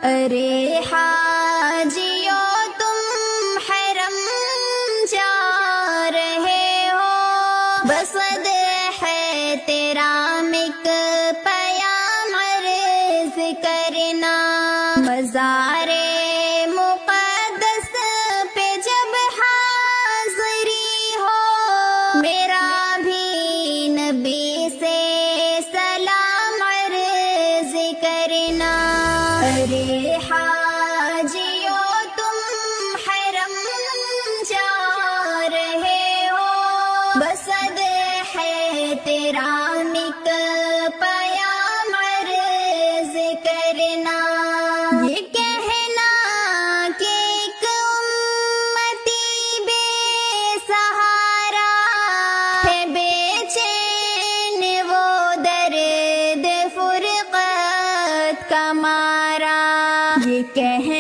ارے حاجیو تم حرم جا رہے ہو، بسد ہے تیرا مک پیام عرض کرنا، مزار مقدس پہ جب حاضری ہو، میرا بھی نبی سے سلام عرض کرنا۔ ارے حاجیو تم حرم جا رہے ہو، بسد ہے تیرا مک پیام عرض کرنا۔ یہ کہنا کہ ایک امتی بے سہارا ہے، بے چین وہ درد فرقت کا مارا، یہ کہنا